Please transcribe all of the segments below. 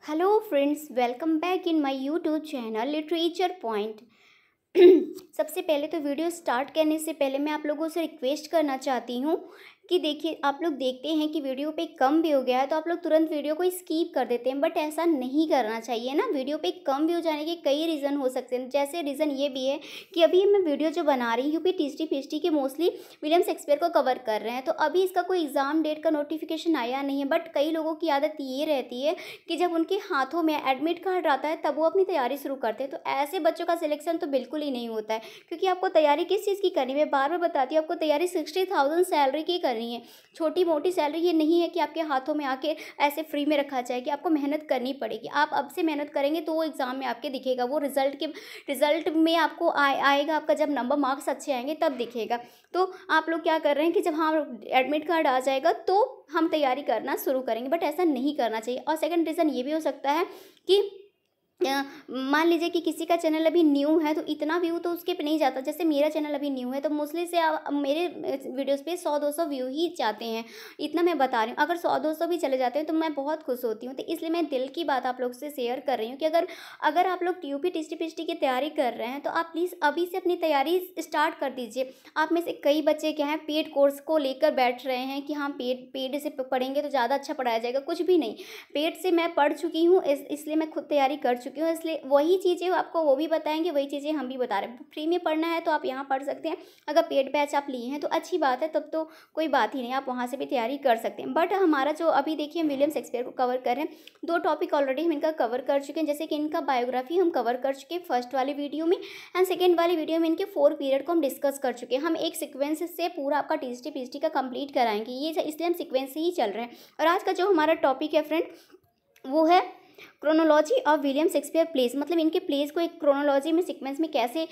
Hello friends, welcome back in my YouTube channel literature point. सबसे पहले तो video start करने से पहले मैं आप लोगों से रिक्वेस्ट करना चाहती हूँ कि देखिए, आप लोग देखते हैं कि वीडियो पे कम व्यू गया है तो आप लोग तुरंत वीडियो को स्किप कर देते हैं, बट ऐसा नहीं करना चाहिए ना। वीडियो पे कम व्यू जाने के कई रीज़न हो सकते हैं। जैसे रीज़न ये भी है कि अभी मैं वीडियो जो बना रही हूँ यूपी टीएसटी पीएचडी के मोस्टली विलियम शेक्सपियर को कवर कर रहे हैं, तो अभी इसका कोई एग्ज़ाम डेट का नोटिफिकेशन आया नहीं है। बट कई लोगों की आदत ये रहती है कि जब उनके हाथों में एडमिट कार्ड आता है तब वो अपनी तैयारी शुरू करते हैं। तो ऐसे बच्चों का सिलेक्शन तो बिल्कुल ही नहीं होता है, क्योंकि आपको तैयारी किस चीज़ की करनी है। मैं बार बार बताती हूँ, आपको तैयारी 60,000 सैलरी की करनी है। छोटी मोटी सैलरी ये नहीं है कि आपके हाथों में आके ऐसे फ्री में रखा जाए, कि आपको मेहनत करनी पड़ेगी। आप अब से मेहनत करेंगे तो वो एग्ज़ाम में आपके दिखेगा, वो रिजल्ट में आपको आएगा। आपका जब नंबर मार्क्स अच्छे आएंगे तब दिखेगा। तो आप लोग क्या कर रहे हैं कि जब हाँ एडमिट कार्ड आ जाएगा तो हम तैयारी करना शुरू करेंगे, बट ऐसा नहीं करना चाहिए। और सेकंड रीज़न ये भी हो सकता है कि मान लीजिए कि किसी का चैनल अभी न्यू है तो इतना व्यू तो उसके पे नहीं जाता। जैसे मेरा चैनल अभी न्यू है तो मोस्टली से मेरे वीडियोस पे 100-200 व्यू ही जाते हैं। इतना मैं बता रही हूँ, अगर 100-200 भी चले जाते हैं तो मैं बहुत खुश होती हूँ। तो इसलिए मैं दिल की बात आप लोग से शेयर कर रही हूँ कि अगर आप लोग यूपी टीएसटी पीएचडी की तैयारी कर रहे हैं तो आप प्लीज़ अभी से अपनी तैयारी स्टार्ट कर दीजिए। आप में से कई बच्चे क्या है, पेड कोर्स को लेकर बैठ रहे हैं कि हाँ पेड से पढ़ेंगे तो ज़्यादा अच्छा पढ़ाया जाएगा। कुछ भी नहीं, पेड से मैं पढ़ चुकी हूँ, इसलिए मैं खुद तैयारी कर चुकी हूँ। इसलिए वही चीज़ें आपको वो भी बताएंगे, वही चीज़ें हम भी बता रहे हैं। फ्री में पढ़ना है तो आप यहाँ पढ़ सकते हैं। अगर पेड बैच आप लिए हैं तो अच्छी बात है, तब तो कोई बात ही नहीं, आप वहाँ से भी तैयारी कर सकते हैं। बट हमारा जो अभी देखिए, हम विलियम शेक्सपियर को कवर कर रहे हैं। 2 टॉपिक ऑलरेडी हम इनका कवर कर चुके हैं। जैसे कि इनका बायोग्राफी हम कवर कर चुके हैं फर्स्ट वाली वीडियो में, एंड सेकेंड वाली वीडियो में इनके 4 पीरियड को हम डिस्कस कर चुके हैं। हम एक सिक्वेंस से पूरा आपका टीएसटी पीएचडी का कंप्लीट कराएंगे, ये इसलिए हम सिक्वेंस से ही चल रहे हैं। और आज का जो हमारा टॉपिक है फ्रेंड, वो है chronology of William Shakespeare place. मतलब इनके प्लेस को एक क्रोनोलॉजी में सीक्वेंस में कैसे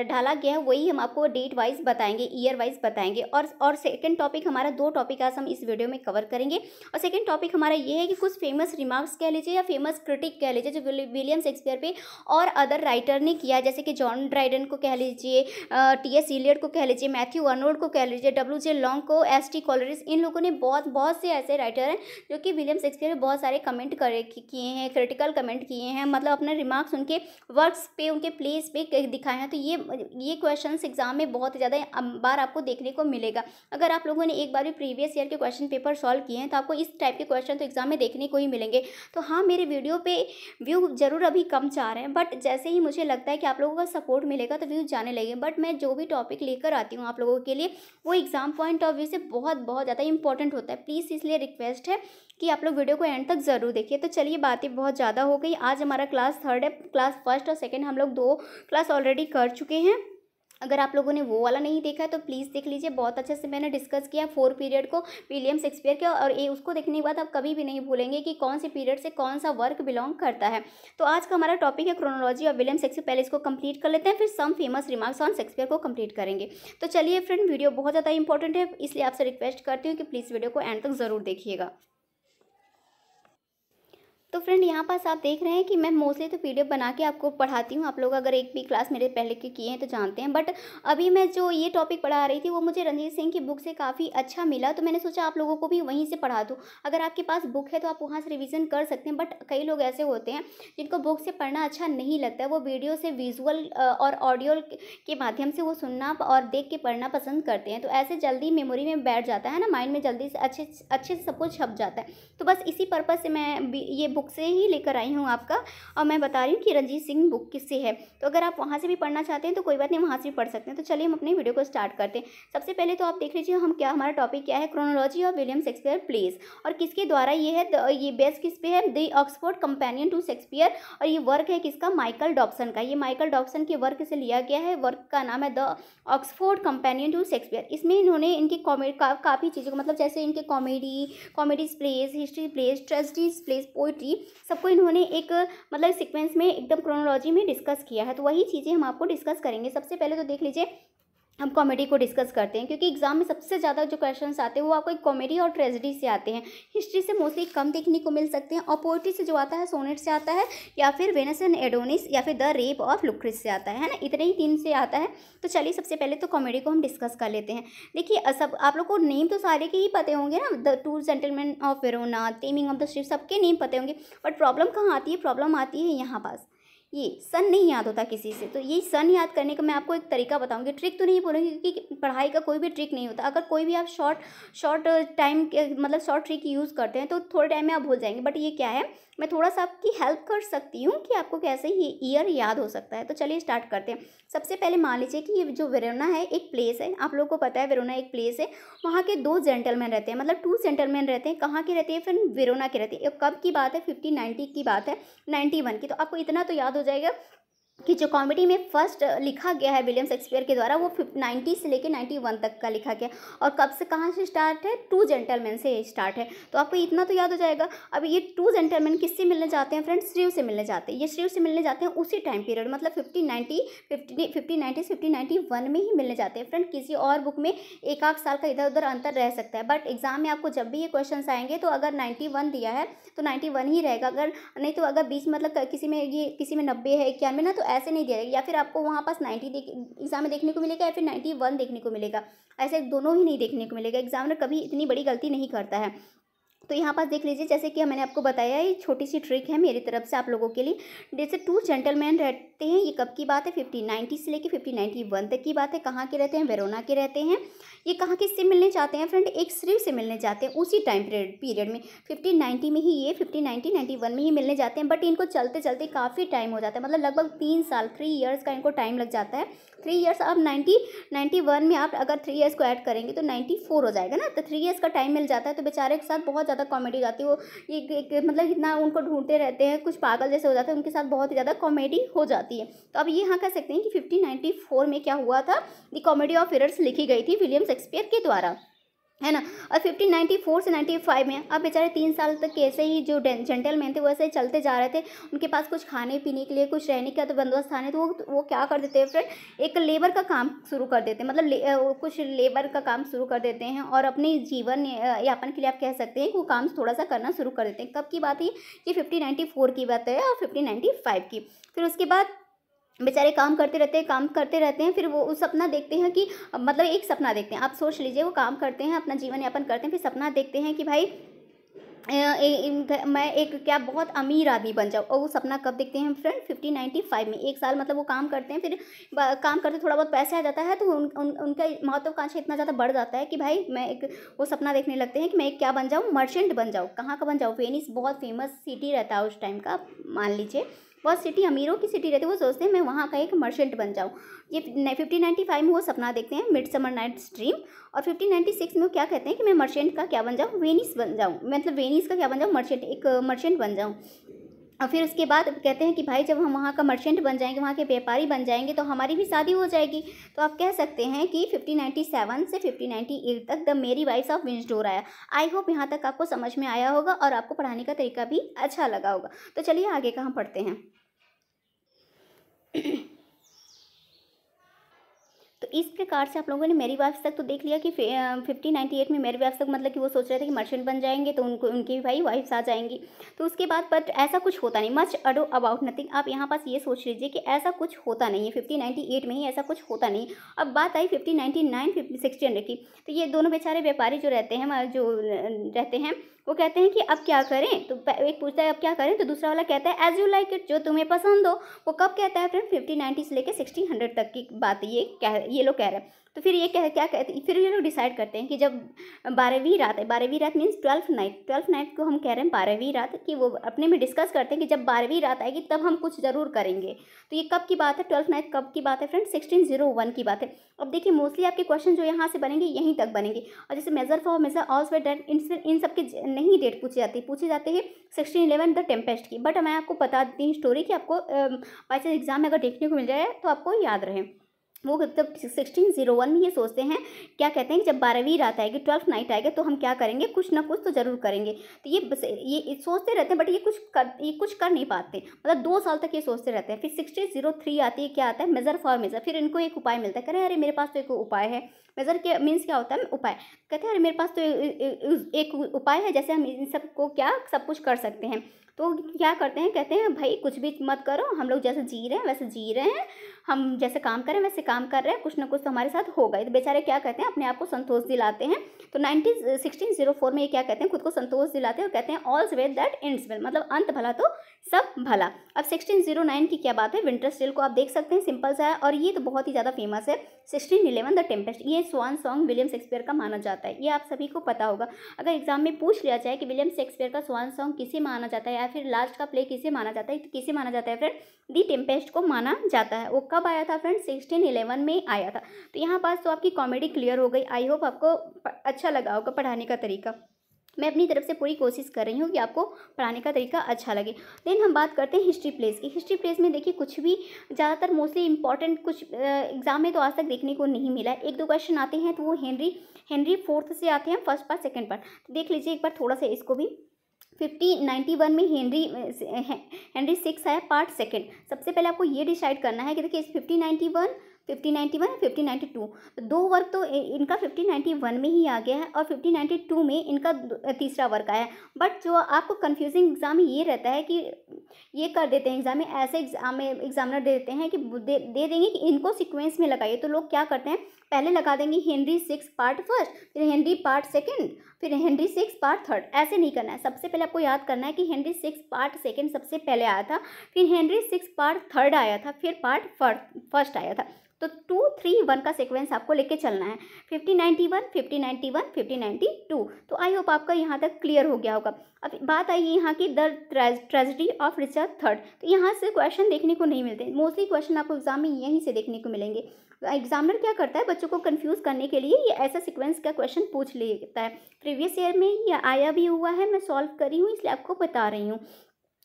ढाला गया है, वही हम आपको डेट वाइज बताएंगे, ईयर वाइज बताएंगे। और सेकंड टॉपिक हमारा, 2 टॉपिक आज हम इस वीडियो में कवर करेंगे। और सेकंड टॉपिक हमारा ये है कि कुछ फेमस रिमार्क्स कह लीजिए या फेमस क्रिटिक कह लीजिए जो विलियम शेक्सपियर पे और अदर राइटर ने किया, जैसे कि जॉन ड्राइडन को कह लीजिए, टी.एस. इलियट को कह लीजिए, मैथ्यू अर्नोल्ड को कह लीजिए, W.J. लॉन्ग को, S.T. कॉलरिज। इन लोगों ने बहुत से ऐसे राइटर हैं जो कि विलियम शेक्सपियर पे बहुत सारे कमेंट किए हैं, क्रिटिकल कमेंट किए हैं, मतलब अपने रिमार्क्स उनके वर्क्स पे, उनके प्लेस पे दिखाए हैं। तो ये क्वेश्चंस एग्जाम में बहुत ज़्यादा बार आपको देखने को मिलेगा। अगर आप लोगों ने एक बार भी प्रीवियस ईयर के क्वेश्चन पेपर सॉल्व किए हैं तो आपको इस टाइप के क्वेश्चन तो एग्जाम में देखने को ही मिलेंगे। तो हाँ, मेरे वीडियो पे व्यू जरूर अभी कम जा रहे हैं, बट जैसे ही मुझे लगता है कि आप लोगों का सपोर्ट मिलेगा तो व्यू जाने लगेंगे। बट मैं जो भी टॉपिक लेकर आती हूँ आप लोगों के लिए, वो एग्जाम पॉइंट ऑफ व्यू से बहुत ज़्यादा इंपॉर्टेंट होता है। प्लीज़ इसलिए रिक्वेस्ट है कि आप लोग वीडियो को एंड तक ज़रूर देखिए। तो चलिए, बातें बहुत ज़्यादा हो गई। आज हमारा क्लास 3 है। क्लास फर्स्ट और सेकंड हम लोग 2 क्लास ऑलरेडी कर चुके हैं। अगर आप लोगों ने वो वाला नहीं देखा है तो प्लीज़ देख लीजिए। बहुत अच्छे से मैंने डिस्कस किया 4 पीरियड को विलियम शेक्सपियर के, और ये उसको देखने के बाद आप कभी भी नहीं भूलेंगे कि कौन से पीरियड से कौन सा वर्क बिलोंग करता है। तो आज का हमारा टॉपिक है क्रोनोलॉजी ऑफ विलियम शेक्सपियर। पहले इसको कंप्लीट कर लेते हैं, फिर some famous remarks on Shakespeare को कंप्लीट करेंगे। तो चलिए फ्रेंड, वीडियो बहुत ज़्यादा इंपॉर्टेंट है, इसलिए आपसे रिक्वेस्ट करती हूँ कि प्लीज़ वीडियो को एंड तक ज़रूर देखिएगा। तो फ्रेंड, यहाँ पास आप देख रहे हैं कि मैं मोस्टली तो पीडीएफ बना के आपको पढ़ाती हूँ। आप लोग अगर एक भी क्लास मेरे पहले के किए हैं तो जानते हैं, बट अभी मैं जो ये टॉपिक पढ़ा रही थी वो मुझे रंजीत सिंह की बुक से काफ़ी अच्छा मिला, तो मैंने सोचा आप लोगों को भी वहीं से पढ़ा दूँ। अगर आपके पास बुक है तो आप वहाँ से रिविज़न कर सकते हैं, बट कई लोग ऐसे होते हैं जिनको बुक से पढ़ना अच्छा नहीं लगता है, वो वीडियो से विजुअल और ऑडियो के माध्यम से वो सुनना और देख के पढ़ना पसंद करते हैं। तो ऐसे जल्दी मेमोरी में बैठ जाता है ना, माइंड में जल्दी से अच्छे से सब कुछ छप जाता है। तो बस इसी पर्पज़ से मैं ये बुक से ही लेकर आई हूँ आपका, और मैं बता रही हूँ कि रंजीत सिंह बुक किससे है। तो अगर आप वहाँ से भी पढ़ना चाहते हैं तो कोई बात नहीं, वहाँ से भी पढ़ सकते हैं। तो चलिए हम अपने वीडियो को स्टार्ट करते हैं। सबसे पहले तो आप देख लीजिए हमारा टॉपिक क्या है, chronology of William Shakespeare place. और किसके द्वारा ये है, ये बेस किस पे है, the Oxford companion to Shakespeare. और ये वर्क है किसका, माइकल डॉब्सन का। ये माइकल डॉब्सन के वर्क से लिया गया है। वर्क का नाम है the Oxford companion to Shakespeare. इसमें इन्होंने इनकी काफ़ी चीज़ों को, मतलब जैसे इनके comedies plays, history plays, tragedies plays, poetry, सबको इन्होंने एक मतलब सीक्वेंस में एकदम क्रोनोलॉजी में डिस्कस किया है। तो वही चीज़ें हम आपको डिस्कस करेंगे। सबसे पहले तो देख लीजिए हम कॉमेडी को डिस्कस करते हैं, क्योंकि एग्जाम में सबसे ज़्यादा जो क्वेश्चंस आते हैं वो आपको एक कॉमेडी और ट्रेजेडी से आते हैं। हिस्ट्री से मोस्टली कम देखने को मिल सकते हैं, और पोइट्री से जो आता है सोनेट से आता है, या फिर वेनस एंड एडोनिस, या फिर द रेप ऑफ लुक्रेस से आता है ना, इतने ही 3 से आता है। तो चलिए सबसे पहले तो कॉमेडी को हम डिस्कस कर लेते हैं। देखिए सब आप लोग को नेम तो सारे के ही पते होंगे ना, the two gentleman of Verona, taming of the ship, सबके नेम पते होंगे। बट प्रॉब्लम कहाँ आती है? प्रॉब्लम आती है यहाँ पास, ये सन नहीं याद होता किसी से। तो ये सन याद करने का मैं आपको एक तरीका बताऊंगी, ट्रिक तो नहीं बोलूँगी, क्योंकि पढ़ाई का कोई भी ट्रिक नहीं होता। अगर कोई भी आप शॉर्ट टाइम के मतलब शॉर्ट ट्रिक यूज़ करते हैं तो थोड़े टाइम में आप भूल जाएंगे। बट ये क्या है, मैं थोड़ा सा आपकी हेल्प कर सकती हूँ कि आपको कैसे ये ईयर याद हो सकता है। तो चलिए स्टार्ट करते हैं। सबसे पहले मान लीजिए कि ये जो वेरोना है एक प्लेस है, आप लोगों को पता है वेरोना एक प्लेस है। वहाँ के 2 जेंटलमैन रहते हैं, मतलब 2 जेंटलमैन रहते हैं। कहाँ के रहते हैं? फिर वेरोना के रहते हैं। कब की बात है? 1590 की बात है, 91 की। तो आपको इतना तो याद हो जाएगा कि जो कॉमेडी में फर्स्ट लिखा गया है विलियम शेक्सपियर के द्वारा, वो 90 से लेकर 91 तक का लिखा गया। और कब से कहाँ से स्टार्ट है? 2 जेंटलमैन से स्टार्ट है। तो आपको इतना तो याद हो जाएगा। अब ये 2 जेंटलमैन किससे मिलने जाते हैं फ्रेंड्स? श्रीव से मिलने जाते हैं। ये श्रीव से मिलने जाते हैं उसी टाइम पीरियड, मतलब 1590 से 1591 में ही मिलने जाते हैं फ्रेंड। किसी और बुक में 1 आध साल का इधर उधर अंतर रह सकता है, बट एग्जाम में आपको जब भी ये क्वेश्चन आएंगे तो अगर 91 दिया है तो 91 ही रहेगा। अगर नहीं तो अगर बीच मतलब किसी में 90 है, 91 ना, तो ऐसे नहीं दिया जाएगा। या फिर आपको वहाँ पास 90 एग्जाम में देखने को मिलेगा, या फिर 91 देखने को मिलेगा। ऐसे दोनों ही नहीं देखने को मिलेगा। एग्जामिनर कभी इतनी बड़ी गलती नहीं करता है। तो यहाँ पास देख लीजिए, जैसे कि मैंने आपको बताया, ये छोटी सी ट्रिक है मेरी तरफ से आप लोगों के लिए। जैसे 2 जेंटलमैन रहते हैं, ये कब की बात है? 1590 से लेके 1591 तक की बात है। कहाँ के रहते हैं? वेरोना के रहते हैं। ये कहाँ किससे मिलने जाते हैं फ्रेंड? एक श्रीव से मिलने जाते हैं उसी टाइम पीरियड में। 1590 में ही ये 1591 में ही मिलने जाते हैं। बट इनको चलते चलते काफ़ी टाइम हो जाता है, मतलब लगभग 3 साल 3 ईयर्स का इनको टाइम लग जाता है। 3 ईयर्स। अब 91 में आप अगर 3 ईयर्स को ऐड करेंगे तो 94 हो जाएगा ना। तो 3 ईयर्स का टाइम मिल जाता है। तो बेचारे के साथ बहुत ज़्यादा कॉमेडी हो जाती है। वो ये मतलब इतना उनको ढूंढते रहते हैं, कुछ पागल जैसे हो जाते हैं, उनके साथ बहुत ही ज़्यादा कॉमेडी हो जाती है। तो अब ये यहाँ कह सकते हैं कि 1594 में क्या हुआ था? द कॉमेडी ऑफ एरर्स लिखी गई थी विलियम शेक्सपियर के द्वारा, है ना। और 1594 से 95 में अब बेचारे 3 साल तक कैसे ही जो जेंटलमैन थे वैसे ही चलते जा रहे थे। उनके पास कुछ खाने पीने के लिए, कुछ रहने का तो बंदोबस्त था नहीं। तो वो क्या कर देते हैं फ्रेंड? एक लेबर का काम शुरू कर देते हैं, मतलब कुछ लेबर का काम शुरू कर देते हैं, और अपने जीवन यापन के लिए आप कह सकते हैं कि वो काम थोड़ा सा करना शुरू कर देते हैं। कब की बात है? ये 1594 की बात है, और 1595 की। फिर उसके बाद बेचारे काम करते रहते हैं। फिर वो सपना देखते हैं कि मतलब एक सपना देखते हैं, आप सोच लीजिए, वो काम करते हैं, अपना जीवन यापन करते हैं, फिर सपना देखते हैं कि भाई मैं एक क्या बहुत अमीर आदमी बन जाऊँ। और वो सपना कब देखते हैं फ्रेंड? 1595 में। 1 साल मतलब वो काम करते हैं, फिर काम करते थोड़ा बहुत पैसा आ जाता है, तो उनका महत्वाकांक्षा इतना ज़्यादा बढ़ जाता है कि भाई वो सपना देखने लगते हैं कि मैं एक क्या बन जाऊँ? मर्चेंट बन जाऊँ। कहाँ का बन जाऊँ? वेनिस बहुत फेमस सिटी रहता है उस टाइम का, मान लीजिए बहुत सिटी अमीरों की सिटी रहती है। वो सोचते हैं मैं वहाँ का एक मर्चेंट बन जाऊँ। ये 1595 में वो सपना देखते हैं, मिडसमर नाइट्स ड्रीम। और 1596 में वो क्या कहते हैं कि मैं मर्चेंट का क्या बन जाऊँ? वेनिस बन जाऊँ, मतलब वेनिस का क्या बन जाऊँ? एक मर्चेंट बन जाऊँ। और फिर उसके बाद कहते हैं कि भाई जब हम वहाँ का मर्चेंट बन जाएंगे, वहाँ के व्यापारी बन जाएंगे, तो हमारी भी शादी हो जाएगी। तो आप कह सकते हैं कि 1597 से 1598 तक द मेरी वाइफ्स ऑफ विंसडोर आया। आई होप यहाँ तक आपको समझ में आया होगा और आपको पढ़ाने का तरीका भी अच्छा लगा होगा। तो चलिए आगे का हम पढ़ते हैं। तो इस प्रकार से आप लोगों ने मेरी वाइफ्स तक तो देख लिया कि 1598 में मेरी वाइफ्स तक मतलब कि वो सोच रहे थे कि मर्चेंट बन जाएंगे तो उनकी भी भाई वाइफ्स आ जाएंगी। तो उसके बाद बट ऐसा कुछ होता नहीं, मच अडो अबाउट नथिंग। आप यहाँ पास ये सोच लीजिए कि ऐसा कुछ होता नहीं है, 1598 में ही ऐसा कुछ होता नहीं। अब बात आई 1599 1600 की। तो ये दोनों बेचारे व्यापारी जो रहते हैं वो कहते हैं कि अब क्या करें। तो एक पूछता है अब क्या करें, तो दूसरा वाला कहता है एज यू लाइक इट, जो तुम्हें पसंद हो। वो कब कहता है फ्रेंड? 1590 से लेकर 1600 तक की बात ये लोग कह रहे हैं। तो फिर क्या कहते हैं, फिर ये लोग डिसाइड करते हैं कि जब 12वीं रात है, 12वीं रात मीन्स 12th नाइट को हम कह रहे हैं 12वीं रात, कि वो अपने में डिस्कस करते हैं कि जब 12वीं रात आएगी तब हम कुछ ज़रूर करेंगे। तो ये कब की बात है? 12th नाइट कब की बात है फ्रेंड? 1601 की बात है। अब देखिए मोस्टली आपके क्वेश्चन जो यहाँ से बनेंगे यहीं तक बनेंगे। और जैसे major for major always date, इन सब की नहीं डेट पूछी जाती है 1611 द टेम्पेस्ट की। बट मैं आपको बता देती हूँ स्टोरी कि आपको बाई चांस एग्जाम में अगर देखने को मिल जाए तो आपको याद रहे। वो जब 1601 में ये सोचते हैं, क्या कहते हैं कि जब 12वीं रात आएगी, 12th नाइट आएगा, तो हम क्या करेंगे, कुछ ना कुछ तो ज़रूर करेंगे। तो ये बस ये सोचते रहते हैं, बट ये कुछ कर नहीं पाते, मतलब 2 साल तक ये सोचते रहते हैं। फिर 1603 आती है, क्या आता है, मेज़र फॉर मेज़र। फिर इनको एक उपाय मिलता है, कह रहे अरे मेरे पास तो एक उपाय है। मेज़र के मीन्स क्या होता है, उपाय। कहते हैं अरे मेरे पास तो एक उपाय है, जैसे हम इन सबको क्या सब कुछ कर सकते हैं। तो क्या करते हैं, कहते हैं भाई कुछ भी मत करो, हम लोग जैसे जी रहे हैं वैसे जी रहे हैं, हम जैसे काम करें वैसे काम कर रहे हैं, कुछ ना कुछ तो हमारे साथ होगा। तो बेचारे क्या कहते हैं, अपने आप को संतोष दिलाते हैं। तो 1604 में ये क्या कहते हैं, खुद को संतोष दिलाते हैं और कहते हैं ऑल्स वेल दैट एंड्स वेल, मतलब अंत भला तो सब भला। अब 1609 की क्या बात है, विंटर स्टिल को आप देख सकते हैं, सिंपल सा है और ये तो बहुत ही ज़्यादा फेमस है। 1611 द टेम्पेस्ट, ये स्वान सॉन्ग विलियम शेक्सपियर का माना जाता है, ये आप सभी को पता होगा। अगर एग्जाम में पूछ लिया जाए कि विलियम शेक्सपियर का स्वान सॉन्ग किसे माना जाता है या फिर लास्ट का प्ले किसे माना जाता है, तो किसे माना जाता है फ्रेंड, दी टेम्पेस्ट को माना जाता है। वो कब आया था फ्रेंड, 1611 में आया था। तो यहाँ पास तो आपकी कॉमेडी क्लियर हो गई। आई होप आपको अच्छा लगा होगा पढ़ाने का तरीका। मैं अपनी तरफ से पूरी कोशिश कर रही हूँ कि आपको पढ़ाने का तरीका अच्छा लगे। देन हम बात करते हैं हिस्ट्री प्लेस की। हिस्ट्री प्लेस में देखिए कुछ भी ज़्यादातर मोस्टली इंपॉर्टेंट कुछ एग्जाम में तो आज तक देखने को नहीं मिला है। 1-2 क्वेश्चन आते हैं तो वो हेनरी फोर्थ से आते हैं, फर्स्ट पार्ट सेकंड पार्ट। तो देख लीजिए एक बार थोड़ा सा इसको भी। 1591 में हेनरी 6 आया, पार्ट सेकंड। सबसे पहले आपको ये डिसाइड करना है कि देखिए 1591 1592 दो वर्क तो इनका 1591 में ही आ गया है और 1592 में इनका तीसरा वर्क आया है। बट जो आपको कंफ्यूजिंग एग्जाम में ये रहता है कि ये कर देते हैं एग्जाम में, ऐसे एग्जाम में एग्जामिनर दे देते हैं कि दे देंगे कि इनको सीक्वेंस में लगाइए। तो लोग क्या करते हैं, पहले लगा देंगे हेनरी 6 पार्ट फर्स्ट, फिर हेनरी पार्ट सेकंड, फिर हेनरी 6 पार्ट थर्ड। ऐसे नहीं करना है। सबसे पहले आपको याद करना है कि हेनरी 6 पार्ट सेकंड सबसे पहले आया था, फिर हेनरी 6 पार्ट थर्ड आया था, फिर पार्ट फर्स्ट आया था। तो 2, 3, 1 का सीक्वेंस आपको लेके चलना है। 1591, 1591, 1592। तो आई होप आपका यहाँ तक क्लियर हो गया होगा। अब बात आई यहाँ की the tragedy of Richard third. तो यहाँ से क्वेश्चन देखने को नहीं मिलते, मोस्टली क्वेश्चन आपको एग्जाम में यहीं से देखने को मिलेंगे। एग्जामिनर क्या करता है, बच्चों को कंफ्यूज करने के लिए ये ऐसा सीक्वेंस का क्वेश्चन पूछ लेता है। प्रीवियस ईयर में ये आया भी हुआ है, मैं सॉल्व करी हूँ इसलिए आपको बता रही हूँ।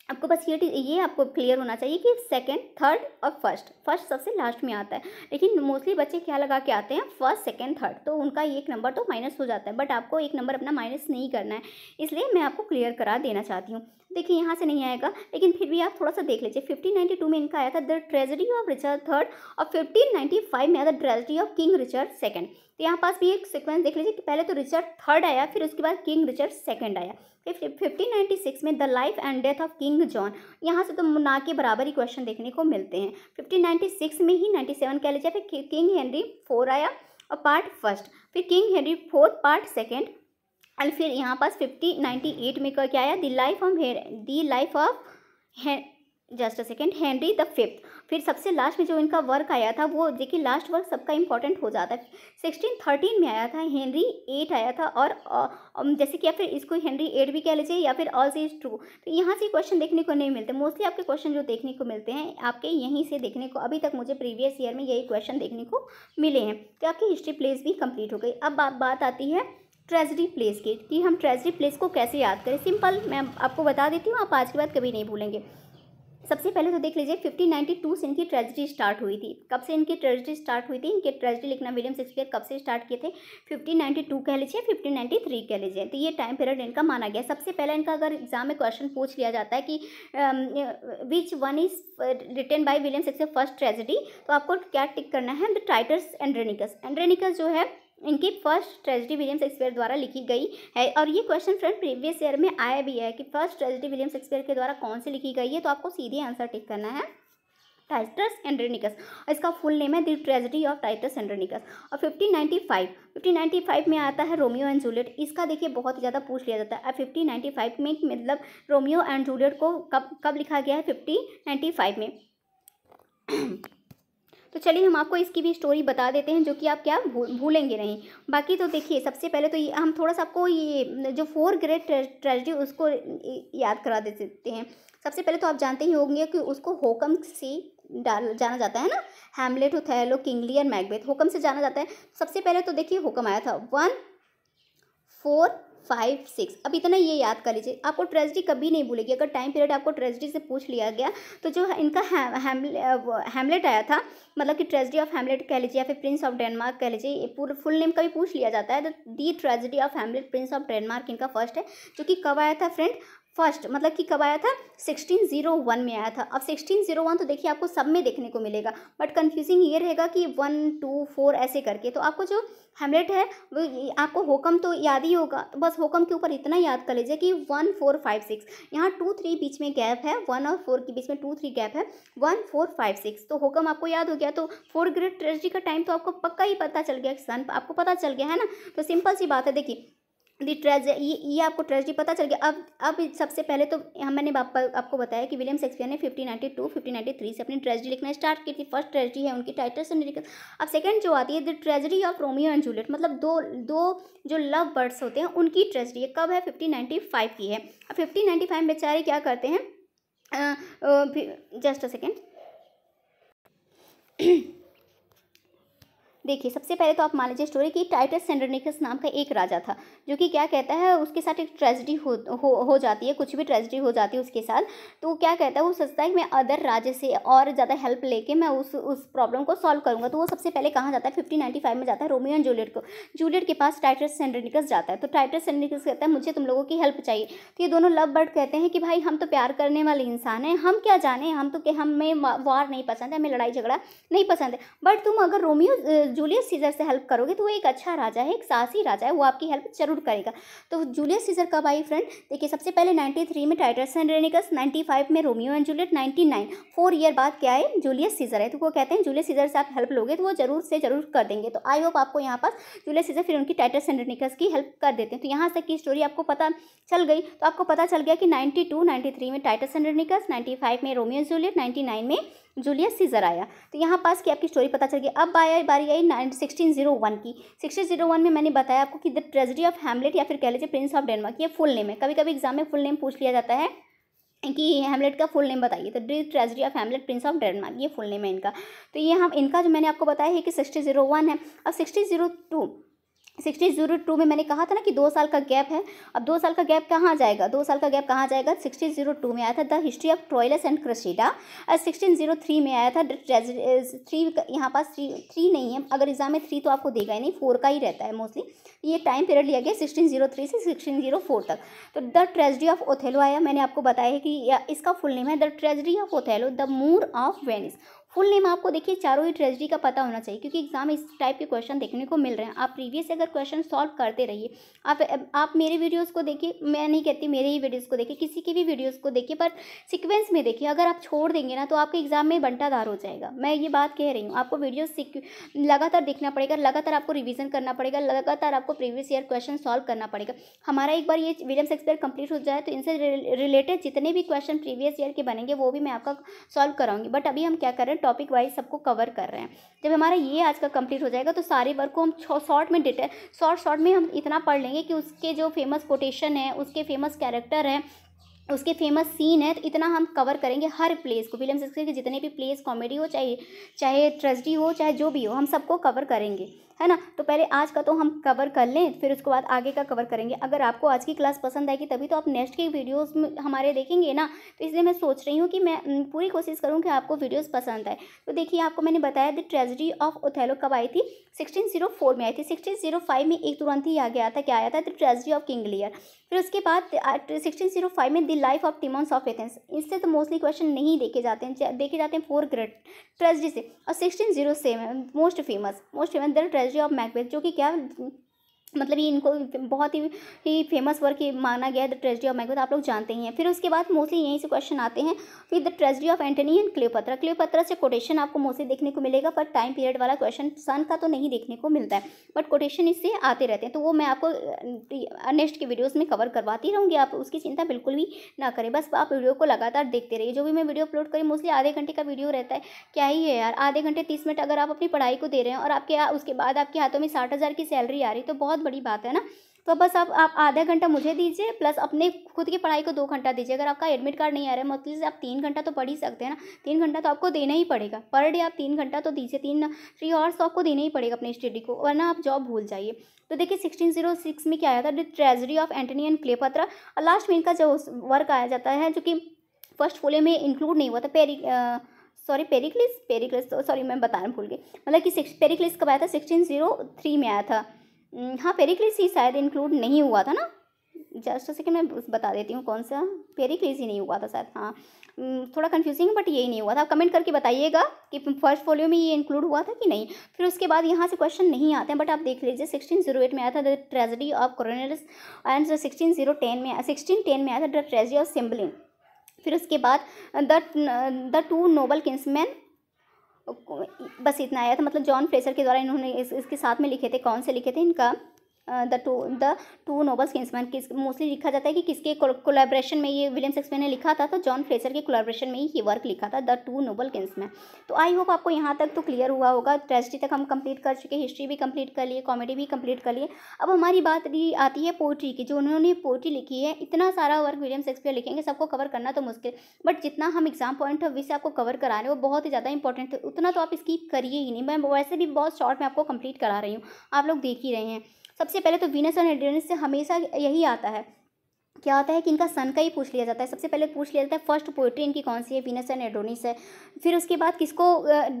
आपको बस ये आपको क्लियर होना चाहिए कि सेकंड, थर्ड और फर्स्ट सबसे लास्ट में आता है। लेकिन मोस्टली बच्चे क्या लगा के आते हैं, फर्स्ट, सेकंड, थर्ड, तो उनका एक नंबर तो माइनस हो जाता है। बट आपको एक नंबर अपना माइनस नहीं करना है, इसलिए मैं आपको क्लियर करा देना चाहती हूँ। देखिए यहाँ से नहीं आएगा, लेकिन फिर भी आप थोड़ा सा देख लीजिए। 1592 में इनका आया था the tragedy of Richard third और 1595 में आया the tragedy of king Richard second. तो यहाँ पास भी एक सीक्वेंस देख लीजिए कि पहले तो रिचर्ड थर्ड आया, फिर उसके बाद किंग रिचर्ड सेकंड आया। फिर 1596 में the life and death of king John. यहाँ से तो ना के बराबर ही क्वेश्चन देखने को मिलते हैं। 1596 में ही 97 कह लीजिए, फिर किंग हेनरी 4 आया और पार्ट फर्स्ट, फिर किंग हेनरी 4 पार्ट सेकंड। और फिर यहाँ पास 1598 में क्या आया, the life of just a second Henry the fifth. फिर सबसे लास्ट में जो इनका वर्क आया था, वो देखिए लास्ट वर्क सबका इंपॉर्टेंट हो जाता है। 1613 में आया था, हेनरी 8 आया था और जैसे कि या फिर इसको हेनरी 8 भी कह लीजिए या फिर ऑल इज ट्रू। तो यहाँ से क्वेश्चन देखने को नहीं मिलते। मोस्टली आपके क्वेश्चन जो देखने को मिलते हैं आपके यहीं से देखने को, अभी तक मुझे प्रीवियस ईयर में यही क्वेश्चन देखने को मिले हैं। तो आपकी हिस्ट्री प्लेस भी कंप्लीट हो गई। अब बात आती है ट्रेजेडी प्लेस की, कि हम ट्रेजेडी प्लेस को कैसे याद करें। सिंपल, मैं आपको बता देती हूँ, आप आज के बाद कभी नहीं भूलेंगे। सबसे पहले तो देख लीजिए 1592 से इनकी ट्रेजेडी स्टार्ट हुई थी। कब से इनकी ट्रेजेडी स्टार्ट हुई थी, इनके ट्रेजेडी लिखना विलियम शेक्सपियर कब से स्टार्ट किए थे, 1592 कह लीजिए, 1593 कह लीजिए। तो ये टाइम पीरियड इनका माना गया। सबसे पहले इनका अगर एग्जाम में क्वेश्चन पूछ लिया जाता है कि which one is written by William Shakespeare first tragedy, तो आपको क्या टिक करना है, द टाइटस एंड्रोनिकस। एंड्रोनिकस जो है इनकी फर्स्ट ट्रेजेडी विलियम शेक्सपियर द्वारा लिखी गई है। और ये क्वेश्चन फ्रेंड प्रीवियस ईयर में आया भी है कि फर्स्ट ट्रेजेडी विलियम शेक्सपियर के द्वारा कौन सी लिखी गई है। तो आपको सीधे आंसर टिक करना है टाइटस एंड्रोनिकस। इसका फुल नेम है the tragedy of Titus Andronicus. और 1595 में आता है रोमियो एंड जूलियट। इसका देखिए बहुत ज़्यादा पूछ लिया जाता है। 1595 में मतलब रोमियो एंड जूलियट को कब लिखा गया है, 1595 में। तो चलिए हम आपको इसकी भी स्टोरी बता देते हैं, जो कि आप क्या भूलेंगे नहीं। बाकी तो देखिए सबसे पहले तो ये हम थोड़ा सा आपको ये जो 4 ग्रेट ट्रेजेडी उसको याद करा देते हैं। सबसे पहले तो आप जानते ही होंगे कि उसको होकम से जाना जाता है ना, Hamlet, Othello, king layer, Macbeth, होकम से जाना जाता है। सबसे पहले तो देखिए होकम आया था 1, 4, 5, 6। अब इतना ये याद कर लीजिए, आपको ट्रेजेडी कभी नहीं भूलेगी। अगर टाइम पीरियड आपको ट्रेजेडी से पूछ लिया गया तो जो इनका हैमलेट आया था, मतलब कि ट्रेजेडी ऑफ हैमलेट कह लीजिए या फिर प्रिंस ऑफ डेनमार्क कह लीजिए, ये पूरा फुल नेम कभी पूछ लिया जाता है तो the tragedy of Hamlet prince of Denmark इनका फर्स्ट है, जो कि कब आया था फ्रेंड, फर्स्ट मतलब कि कब आया था, 1601 में आया था। अब 1601 तो देखिए आपको सब में देखने को मिलेगा, बट कन्फ्यूजिंग ये रहेगा कि 1, 2, 4 ऐसे करके। तो आपको जो हैमलेट है वो आपको होकम तो याद ही होगा, तो बस होकम के ऊपर इतना याद कर लीजिए कि 1, 4, 5, 6, यहाँ 2, 3 बीच में गैप है, 1 और 4 के बीच में 2, 3 गैप है, 1, 4, 5, 6। तो होकम आपको याद हो गया, तो 4 ग्रेट ट्रेजेडी का टाइम तो आपको पक्का ही पता चल गया, सन आपको पता चल गया है ना। तो सिंपल सी बात है, देखिए दी ये आपको ट्रेजेडी पता चल गया। अब सबसे पहले तो मैंने आपको बताया कि विलियम शेक्सपियर ने 1592 1593 से अपनी ट्रेजेडी लिखना स्टार्ट की थी। फर्स्ट ट्रेजेडी है उनकी, टाइटस एंड यूरिकस। अब सेकंड जो आती है the tragedy of Romeo and Juliet, मतलब दो जो लव बर्ड्स होते हैं उनकी ट्रेजेडी कब है, 1595 की है। अब 1595 में बेचारे क्या करते हैं, जस्ट अ सेकेंड देखिए सबसे पहले तो आप मान लीजिए स्टोरी कि टाइटस सेंड्रोनिकस नाम का एक राजा था, जो कि क्या कहता है उसके साथ एक ट्रेजेडी हो जाती है, कुछ भी ट्रेजेडी हो जाती है उसके साथ। तो वो क्या कहता है, वो सोचता है कि मैं अदर राज्य से और ज़्यादा हेल्प लेके मैं उस प्रॉब्लम को सॉल्व करूँगा। तो वो सबसे पहले कहाँ जाता है, 1595 में जाता है रोमियो एंड जूलियट के पास टाइटस सेंड्रोनिकस जाता है। तो टाइटस सेंड्रोनिकस कहता है मुझे तुम लोगों की हेल्प चाहिए। तो ये दोनों लव बर्ड कहते हैं कि भाई हम तो प्यार करने वाले इंसान हैं, हम क्या जाने, हम तो हमें वार नहीं पसंद है, हमें लड़ाई झगड़ा नहीं पसंद है, बट तुम अगर रोमियो जूलियस सीजर से हेल्प करोगे तो वो एक अच्छा राजा है, एक साहसी राजा है, वो आपकी हेल्प जरूर करेगा। तो जूलियस सीजर कब आई फ्रेंड, देखिए सबसे पहले 93 में टाइटस सेंड्रोनिकस, 95 में रोमियो एंड जूलियट, 99 4 ईयर बाद क्या है, जूलियस सीजर है। तो वो कहते हैं जूलियस सीजर से आप हेल्प लोगे तो वो जरूर से जरूर कर देंगे। तो आई होप आपको यहाँ पर जूलियस सीजर फिर उनकी टाइटस सेंड्रोनिकस की हेल्प कर देते हैं। तो यहाँ तक की स्टोरी आपको पता चल गई। तो आपको पता चल गया कि 92 93 में टाइटस सेंड्रोनिकस, 95 में रोमियो जूलियट, 99 में जूलियस सीजर आया। तो यहाँ पास की आपकी स्टोरी पता चल गई। अब बारी आई 1601 की। 1601 में मैंने बताया आपको कि द ट्रेजेडी ऑफ हैमलेट या फिर कह लीजिए प्रिंस ऑफ डेनमार्क, ये फुल नेम है। कभी कभी एग्जाम में फुल नेम पूछ लिया जाता है कि हैमलेट का फुल नेम बताइए, तो the tragedy of Hamlet prince of Denmark, ये फुल नेम है इनका। तो ये हम इनका जो मैंने आपको बताया है कि 1601 है। अब 1602 में मैंने कहा था ना कि 2 साल का गैप है। अब 2 साल का गैप कहाँ जाएगा, 2 साल का गैप कहाँ जाएगा, 1602 में आया था the history of Troilus and Cressida, और 1603 में आया था थ्री, यहाँ पास 3 नहीं है, अगर एग्जाम में 3 तो आपको देगा ही नहीं, 4 का ही रहता है मोस्टली। ये टाइम पीरियड लिया गया 1603 से 1604 तक। तो द ट्रेजेडी ऑफ ओथेलो आया, मैंने आपको बताया है कि इसका फुल नेम है the tragedy of Othello the Moor of Venice. Full name आपको देखिए चारों ही ट्रेजेडी का पता होना चाहिए, क्योंकि एग्जाम इस टाइप के क्वेश्चन देखने को मिल रहे हैं। आप प्रीवियस अगर क्वेश्चन सॉल्व करते रहिए, आप मेरे वीडियोस को देखिए, मैं नहीं कहती मेरे ही वीडियोस को देखिए, किसी की भी वीडियोस को देखिए, पर सीक्वेंस में देखिए। अगर आप छोड़ देंगे ना तो आपके एग्जाम में बंटाधार हो जाएगा, मैं ये बात कह रही हूँ। आपको वीडियोस लगातार देखना पड़ेगा, लगातार आपको रिविजन करना पड़ेगा, लगातार आपको प्रीवियस ईयर क्वेश्चन सॉल्व करना पड़ेगा। हमारा एक बार ये विलियम शेक्सपियर कंप्लीट हो जाए तो इनसे रिलेटेड जितने भी क्वेश्चन प्रीवियस ईयर के बनेंगे वो भी मैं आपका सॉल्व कराऊंगी। बट अभी हम क्या कर रहे हैं, टॉपिक वाइज सबको कवर कर रहे हैं। जब हमारा ये आज का कंप्लीट हो जाएगा तो सारे वर्क को हम शॉर्ट में हम इतना पढ़ लेंगे कि उसके जो फेमस कोटेशन है, उसके फेमस कैरेक्टर है, उसके फेमस सीन है, तो इतना हम कवर करेंगे हर प्लेस को। विलियम शेक्सपियर के जितने भी प्लेस, कॉमेडी हो चाहे ट्रेजेडी हो, चाहे जो भी हो, हम सबको कवर करेंगे, है ना। तो पहले आज का तो हम कवर कर लें, फिर उसके बाद आगे का कवर करेंगे। अगर आपको आज की क्लास पसंद आएगी तभी तो आप नेक्स्ट के वीडियोस में हमारे देखेंगे ना। तो इसलिए मैं सोच रही हूँ कि मैं पूरी कोशिश करूँ कि आपको वीडियोस पसंद आए। तो देखिए आपको मैंने बताया द ट्रेजेडी ऑफ ओथेलो कब आई थी, 1604 में आई थी। 1605 में एक तुरंत ही आ गया था, क्या आया था, the tragedy of king Lear. फिर उसके बाद 1605 में the life of Timons of Athens. इससे तो मोस्टली क्वेश्चन नहीं देखे जाते हैं 4 ग्रेट ट्रेजेडी से। और 1607 most famous the tragedy of Macbeth, जो कि क्या मतलब ये इनको बहुत ही फेमस वर्क माना गया है, द ट्रेजेडी ऑफ मैकबेथ, आप लोग जानते ही हैं। फिर उसके बाद मोस्टली यहीं से क्वेश्चन आते हैं। फिर the tragedy of Antony and Cleopatra से कोटेशन आपको मोस्टली देखने को मिलेगा, पर टाइम पीरियड वाला क्वेश्चन सन का तो नहीं देखने को मिलता है, बट कोटेशन इससे आते रहते हैं। तो वो मैं आपको नेक्स्ट के वीडियोज़ में कवर करवाती रहूँगी, आप उसकी चिंता बिल्कुल भी ना करें। बस आप वीडियो को लगातार देखते रहिए। जो भी मैं वीडियो अपलोड करी मोस्टली आधे घंटे का वीडियो रहता है, क्या ही है यार, आधे घंटे 30 मिनट अगर आप अपनी पढ़ाई को दे रहे हैं और उसके बाद आपके हाथों में 60,000 की सैलरी आ रही, तो बहुत बड़ी बात है ना। तो बस आप आधा घंटा मुझे दीजिए प्लस अपने खुद की पढ़ाई को 2 घंटा दीजिए। अगर आपका एडमिट कार्ड नहीं आ रहा है मतलब से आप 3 घंटा तो पढ़ ही सकते हैं ना, 3 घंटा तो आपको देना ही पड़ेगा पर डे। आप 3 घंटा तो दीजिए, 3 आवर्स तो आपको देना ही पड़ेगा अपनी स्टडी को, वरना आप जॉब भूल जाइए। तो देखिए 1606 में क्या आया था, the tragedy of Antony and Cleopatra. और लास्ट में इनका जो वर्क आया जाता है जो कि फर्स्ट फोलियो में इंक्लूड नहीं हुआ था, पेरिक्लिस तो सॉरी मैं बताना भूल गई, मतलब कि पेरिक्लिस कब आया था, 1603 में आया था। हाँ पेरिक्लिस ही शायद इंक्लूड नहीं हुआ था ना, जस्ट सेकंड मैं बता देती हूँ कौन सा, पेरिक्लिस ही नहीं हुआ था शायद। हाँ थोड़ा कंफ्यूजिंग बट यही नहीं हुआ था। कमेंट करके बताइएगा कि फर्स्ट फोलियो में ये इंक्लूड हुआ था कि नहीं। फिर उसके बाद यहाँ से क्वेश्चन नहीं आते हैं बट आप देख लीजिए 1608 में आया था द ट्रेजेडी ऑफ कोरोनलिस एंड 1610 में आया था द ट्रेजेडी ऑफ सिम्बलिन। फिर उसके बाद द टू नोबल किंग्समैन, बस इतना आया था, मतलब जॉन फ्रेजर के द्वारा इन्होंने इसके साथ में लिखे थे। कौन से लिखे थे इनका, द टू नोबल किंग्समैन। किस मोस्टली लिखा जाता है कि किसके कोलैबोरेशन में ये विलियम शेक्सपियर ने लिखा था, तो जॉन फ्रेजर के कोलैबोरेशन में ही ये वर्क लिखा था, द टू नोबल किंग्समैन। तो आई होप आपको यहाँ तक तो क्लियर हुआ होगा। ट्रेजेडी तक हम कंप्लीट कर चुके, हिस्ट्री भी कंप्लीट कर लिए, कॉमेडी भी कंप्लीट कर लिए। अब हमारी बात आती है पोइट्री की। जो उन्होंने पोइट्री लिखी है, इतना सारा वर्क विलियम शेक्सपियर लिखेंगे, सबको कवर करना तो मुश्किल, बट जितना हम एग्जाम पॉइंट ऑफ व्यू से आपको कवर करा रहे हैं वो बहुत ही ज़्यादा इंपॉर्टेंट है, उतना तो आप स्किप करिए ही नहीं। मैं वैसे भी बहुत शॉर्ट में आपको कंप्लीट करा रही हूँ, आप लोग देख ही रहे हैं। सबसे पहले तो वीनस एंड एडोनिस से हमेशा यही आता है, क्या आता है कि इनका सन का ही पूछ लिया जाता है। सबसे पहले पूछ लिया जाता है फर्स्ट पोइट्री इनकी कौन सी है, वीनस एंड एडोनिस है। फिर उसके बाद किसको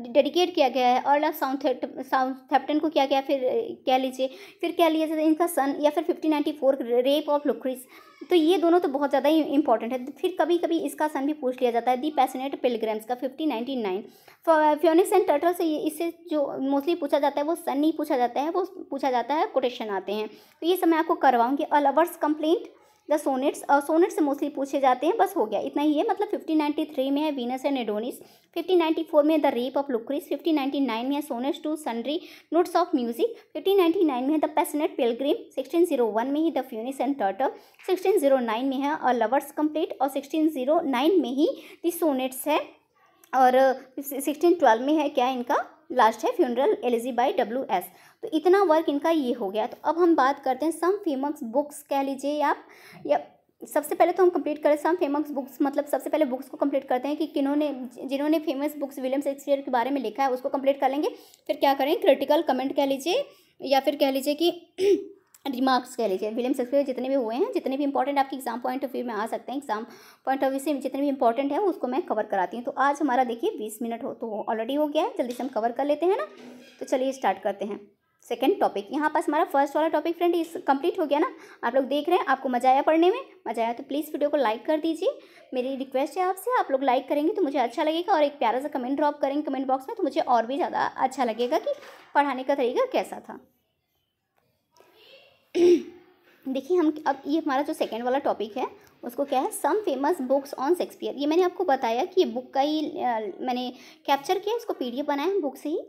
डेडिकेट किया गया है, अर्ल ऑफ साउथहैम्पटन को किया गया, फिर कह लीजिए फिर क्या लिया जाता है इनका सन, या फिर 1594 रेप ऑफ लुक्रिस। तो ये दोनों तो बहुत ज़्यादा इंपॉर्टेंट है। फिर कभी कभी इसका सन भी पूछ लिया जाता है, दी पैशनेट पिलग्रिम्स का 1599। फ्योनिक्स एंड टर्टल से इससे जो मोस्टली पूछा जाता है वो सन नहीं पूछा जाता है, वो पूछा जाता है कोटेशन आते हैं। तो ये सब मैं आपको करवाऊंगी। अ लवर्स कंप्लेंट, द सोनेट्स, और सोनेट से मोस्टली पूछे जाते हैं, बस हो गया इतना ही है। मतलब 1593 में है वीनस एंड एडोनिस, 1594 में द रेप ऑफ लुक्रिस, 1599 में है sonnets to sundry notes of music, 1599 में है द पैशनेट पिलग्रिम, 1601 में ही द फ्यूनिक्स एंड टर्टल, 1609 में है अ लवर्स कंप्लेंट, और 1609 में ही द सोनेट्स है, और 1612 में है क्या इनका लास्ट है फ्यूनरल एलिजी बाय WS। तो इतना वर्क इनका ये हो गया। तो अब हम बात करते हैं सम फेमस बुक्स, कह लीजिए आप, या सबसे पहले तो हम कंप्लीट करें सम फेमस बुक्स, मतलब सबसे पहले बुक्स को कंप्लीट करते हैं कि जिन्होंने फेमस बुक्स विलियम शेक्सपियर के बारे में लिखा है उसको कंप्लीट कर लेंगे। फिर क्या करें, क्रिटिकल कमेंट कह लीजिए, या फिर कह लीजिए कि रिमार्क्स कह लीजिए। विलियम शेक्सपियर जितने भी हुए हैं, जितने भी इंपॉर्टेंट आपके एग्जाम पॉइंट ऑफ व्यू में आ सकते हैं, एग्जाम पॉइंट ऑफ व्यू से जितने भी इंपॉर्टेंट है उसको मैं कवर कराती हूँ। तो आज हमारा देखिए 20 मिनट हो तो ऑलरेडी हो गया है, जल्दी से हम कवर कर लेते हैं ना। तो चलिए स्टार्ट करते हैं सेकंड टॉपिक। यहाँ पास हमारा फर्स्ट वाला टॉपिक फ्रेंड इस कंप्लीट हो गया ना। आप लोग देख रहे हैं, आपको मजा आया पढ़ने में, मजा आया तो प्लीज़ वीडियो को लाइक कर दीजिए। मेरी रिक्वेस्ट है आपसे, आप लोग लाइक करेंगे तो मुझे अच्छा लगेगा, और एक प्यारा सा कमेंट ड्रॉप करेंगे कमेंट बॉक्स में तो मुझे और भी ज़्यादा अच्छा लगेगा कि पढ़ाने का तरीका कैसा था। देखिए हम अब ये हमारा जो सेकंड वाला टॉपिक है उसको क्या है, some famous books on Shakespeare. ये मैंने आपको बताया कि ये बुक का ही मैंने कैप्चर किया, इसको PDF बनाया बुक से ही।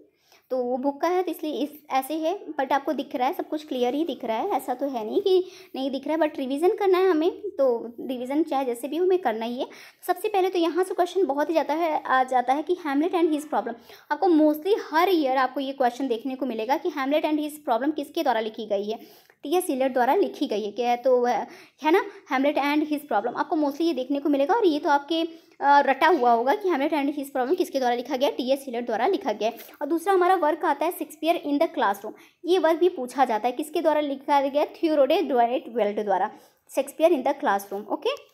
तो वो बुक का है तो इसलिए इस ऐसे है, बट आपको दिख रहा है सब कुछ क्लियर ही दिख रहा है, ऐसा तो है नहीं कि नहीं दिख रहा है। बट रिवीजन करना है हमें, तो रिवीजन चाहे जैसे भी हो हमें करना ही है। सबसे पहले तो यहाँ से क्वेश्चन बहुत ही ज़्यादा है आ जाता है कि हैमलेट एंड हिज प्रॉब्लम। आपको मोस्टली हर ईयर आपको ये क्वेश्चन देखने को मिलेगा कि हैमलेट एंड हिज प्रॉब्लम किसके द्वारा लिखी गई है, T.S. इलियट द्वारा लिखी गई है। क्या है तो है ना, हैमलेट एंड हिज प्रॉब्लम आपको मोस्टली ये देखने को मिलेगा। और ये तो आपके रटा हुआ होगा कि हैमलेट एंड हिज प्रॉब्लम किसके द्वारा लिखा गया, T.S. इलियट द्वारा लिखा गया है। और दूसरा हमारा वर्क आता है शेक्सपियर इन द क्लासरूम। ये वर्क भी पूछा जाता है किसके द्वारा लिखा गया, थियोडोर ड्वाइट वेल्ट द्वारा, Shakespeare in the classroom. Okay,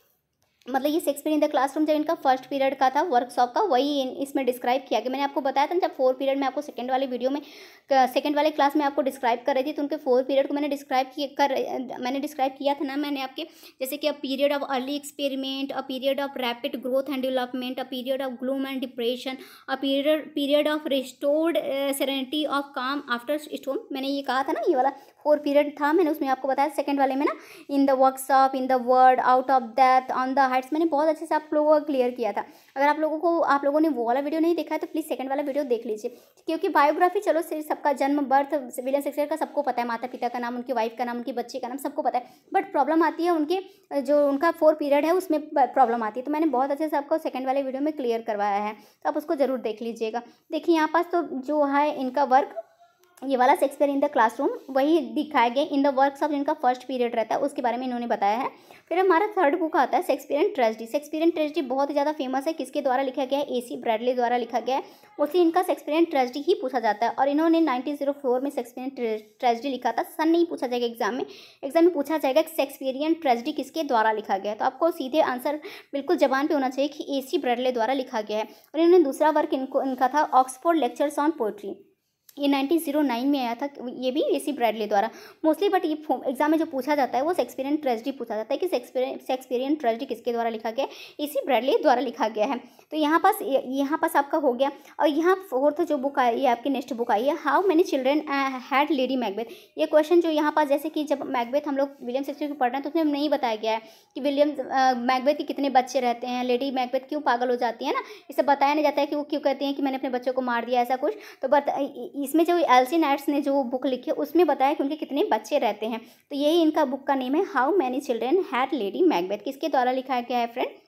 मतलब ये शेक्सपियर इन द क्लासरूम जब इनका फर्स्ट पीरियड का था वर्कशॉप का, वही इसमें डिस्क्राइब किया गया। मैंने आपको बताया था जब 4 पीरियड में आपको सेकंड वाले वीडियो में सेकंड वाले क्लास में आपको डिस्क्राइब कर रही थी, तो उनके 4 पीरियड को मैंने डिस्क्राइब किया था ना मैंने आपके, जैसे कि a period of early experiment, a period of rapid growth and development, a period of gloom and depression, a period of restored serenity of काम आफ्टर स्टॉर्म। मैंने ये कहा था ना, ये वाला 4 पीरियड था, मैंने उसमें आपको बताया सेकंड वाले में ना, in the workshop, in the word, out of death, on the Heights, मैंने बहुत अच्छे से आप लोगों को क्लियर किया था। अगर आप लोगों ने वो वाला वीडियो नहीं देखा है तो प्लीज़ सेकंड वाला वीडियो देख लीजिए। क्योंकि बायोग्राफी चलो सबका जन्म बर्थ विलियम शेक्सपियर का सबको पता है, माता पिता का नाम, उनकी वाइफ का नाम, उनके बच्चे का नाम सबको पता है, बट प्रॉब्लम आती है उनके जो उनका 4 पीरियड है उसमें प्रॉब्लम आती है। तो मैंने बहुत अच्छे से आपको सेकंड वाले वीडियो में क्लियर करवाया है, तो आप उसको ज़रूर देख लीजिएगा। देखिए यहाँ पास तो जो है इनका वर्क ये वाला शेक्सपियर इन द क्लासरूम वही दिखाया गया इन द वर्क्स ऑफ, जिनका फर्स्ट पीरियड रहता है उसके बारे में इन्होंने बताया है। फिर हमारा थर्ड बुक आता है Shakespeare and tragedy. Shakespeare and tragedy बहुत ही ज़्यादा फेमस है, किसके द्वारा लिखा गया है? AC ब्रैडली द्वारा लिखा गया है। मोस्टली इनका शेक्सपियर एंड ट्रेजेडी ही पूछा जाता है, और इन्होंने 1904 में शेक्सपियर एंड ट्रेजेडी लिखा था। सन नहीं पूछा जाएगा एग्जाम में पूछा जाएगा कि शेक्सपियरियन ट्रेजेडी किसके द्वारा लिखा गया है, तो आपको सीधे आंसर बिल्कुल जबान पे होना चाहिए कि AC ब्रैडली द्वारा लिखा गया है। और इन्होंने दूसरा वर्क इनका था ऑक्सफोर्ड लेक्चर्स ऑन पोइट्री, ये 1909 में आया था, ये भी AC ब्रैडली द्वारा मोस्टली। बट ये एग्जाम में जो पूछा जाता है वो शेक्सपियर एंड ट्रेजेडी पूछा जाता है कि शेक्सपियरियन ट्रेजेडी किसके द्वारा लिखा गया है? AC ब्रैडली द्वारा लिखा गया है। तो यहाँ पास आपका हो गया। और यहाँ फोर्थ जो बुक आई है आपकी, नेक्स्ट बुक आई है how many children had lady Macbeth. ये क्वेश्चन जो यहाँ पास, जैसे कि जब मैकबेथ हम लोग विलियम शेक्सपियर को पढ़ रहे हैं तो उसमें नहीं बताया गया है कि विलियम मैकबेथ के कितने बच्चे रहते हैं, लेडी मैकबेथ क्यों पागल हो जाती है ना, इसे बताया नहीं जाता है कि वो क्यों कहती हैं कि मैंने अपने बच्चों को मार दिया, ऐसा कुछ। तो इसमें जो एल्सी नाइट्स ने जो बुक लिखी है उसमें बताया कि उनके कितने बच्चे रहते हैं। तो यही इनका बुक का नेम है how many children had lady Macbeth. किसके द्वारा लिखा गया है फ्रेंड?